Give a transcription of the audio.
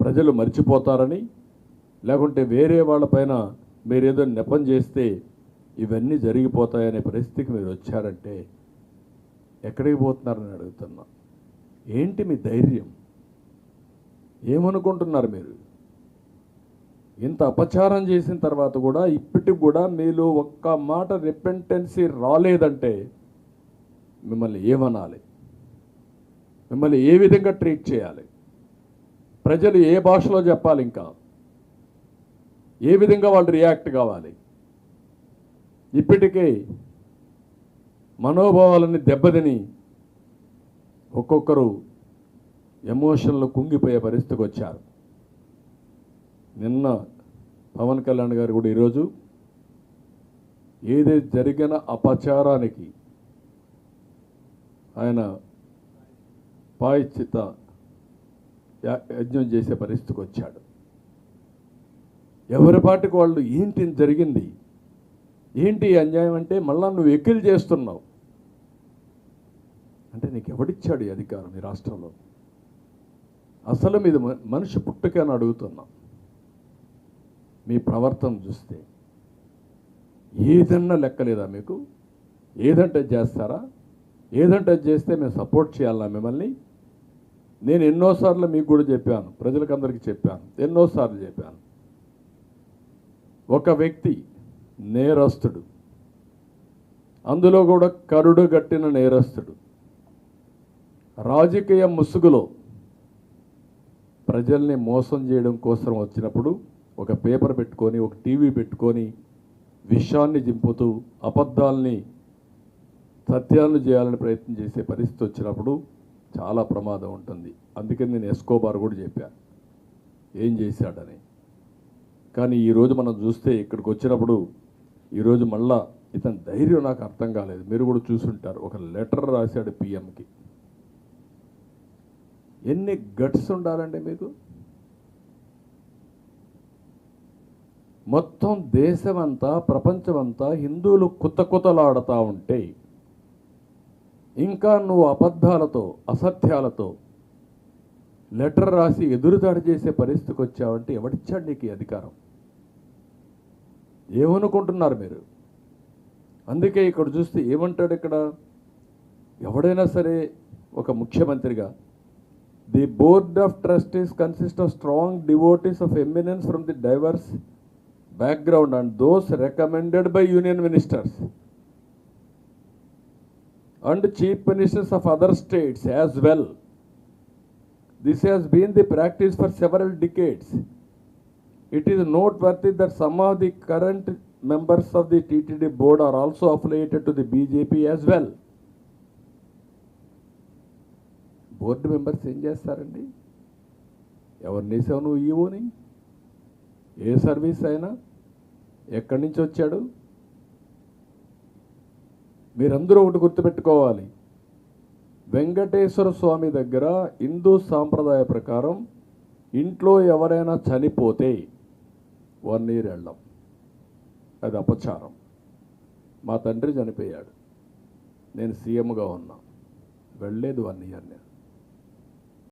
ప్రజలు మర్చిపోతారని, లేకుంటే వేరే వాళ్ళపైన మీరేదో నెపం చేస్తే ఇవన్నీ జరిగిపోతాయనే పరిస్థితికి మీరు వచ్చారంటే ఎక్కడికి పోతున్నారని అడుగుతున్నా. ఏంటి మీ ధైర్యం? ఏమనుకుంటున్నారు మీరు? ఇంత అపచారం చేసిన తర్వాత కూడా ఇప్పటికి కూడా మీలో ఒక్క మాట రిపెంటెన్సీ రాలేదంటే మిమ్మల్ని ఏమనాలి? మిమ్మల్ని ఏ విధంగా ట్రీట్ చేయాలి? ప్రజలు ఏ భాషలో చెప్పాలి? ఇంకా ఏ విధంగా వాళ్ళు రియాక్ట్ కావాలి? ఇప్పటికే మనోభావాలని దెబ్బతిని ఒక్కొక్కరు ఎమోషన్లో కుంగిపోయే పరిస్థితికి వచ్చారు. నిన్న పవన్ కళ్యాణ్ గారు కూడా ఈరోజు ఏదైతే జరిగిన అపచారానికి ఆయన ప్రాయశ్చిత్త యజ్ఞం చేసే పరిస్థితికి వచ్చాడు. ఎవరి పాటికి వాళ్ళు ఏంటి జరిగింది, ఏంటి అన్యాయం అంటే మళ్ళా నువ్వు ఎక్కిలు చేస్తున్నావు అంటే నీకు ఎవడిచ్చాడు ఈ అధికారం ఈ రాష్ట్రంలో? అసలు మీది మనిషి పుట్టుక అని అడుగుతున్నాం. మీ ప్రవర్తన చూస్తే ఏదన్నా లెక్కలేదా మీకు? ఏదంటే చేస్తారా? ఏదంటే చేస్తే మేము సపోర్ట్ చేయాలా మిమ్మల్ని? నేను ఎన్నోసార్లు మీకు కూడా చెప్పాను, ప్రజలకందరికీ చెప్పాను, ఎన్నోసార్లు చెప్పాను. ఒక వ్యక్తి నేరస్తుడు, అందులో కూడా కరుడు గట్టిన నేరస్తుడు, రాజకీయ ముసుగులో ప్రజల్ని మోసం చేయడం కోసం వచ్చినప్పుడు ఒక పేపర్ పెట్టుకొని, ఒక టీవీ పెట్టుకొని విషయాన్ని జింపుతూ అబద్ధాలని సత్యాలను చేయాలని ప్రయత్నం చేసే పరిస్థితి వచ్చినప్పుడు చాలా ప్రమాదం ఉంటుంది. అందుకని నేను ఎస్కోబార్ కూడా చెప్పాను ఏం చేశాడని. కానీ ఈరోజు మనం చూస్తే ఇక్కడికి వచ్చినప్పుడు ఈరోజు మళ్ళా ఇతని ధైర్యం నాకు అర్థం కాలేదు. మీరు కూడా చూసుంటారు, ఒక లెటర్ రాశాడు పిఎంకి. ఎన్ని గట్స్ ఉండాలండి మీకు? మొత్తం దేశమంతా ప్రపంచమంతా హిందువులు కుతకుతలాడుతూ ఉంటే ఇంకా నువ్వు అబద్ధాలతో అసత్యాలతో లెటర్ రాసి ఎదురుదాడి చేసే పరిస్థితికి వచ్చావంటే ఎవడిచ్చాడు నీకు ఈ అధికారం? ఏమనుకుంటున్నారు మీరు? అందుకే ఇక్కడ చూస్తే ఏమంటాడు ఇక్కడ, ఎవడైనా సరే ఒక ముఖ్యమంత్రిగా the board of trustees consist of strong devotees of eminence from the divorce background and those recommended by union ministers and chief ministers of other states as well. This has been the practice for several decades. It is noteworthy that some of the current members of the TTD board are also affiliated to the BJP as well. Board members ఏం చేస్తారండి? ఎవరిని వేసావు నువ్వు ఈవోని? ఏ service అయినా ఎక్కడి నుంచి వచ్చాడు? మీరందరూ ఒకటి గుర్తుపెట్టుకోవాలి, వెంకటేశ్వర స్వామి దగ్గర హిందూ సాంప్రదాయ ప్రకారం ఇంట్లో ఎవరైనా చనిపోతే 1 year వెళ్ళం, అది అపచారం. మా తండ్రి చనిపోయాడు, నేను సీఎంగా ఉన్నా, వెళ్ళలేదు 1 year నేను.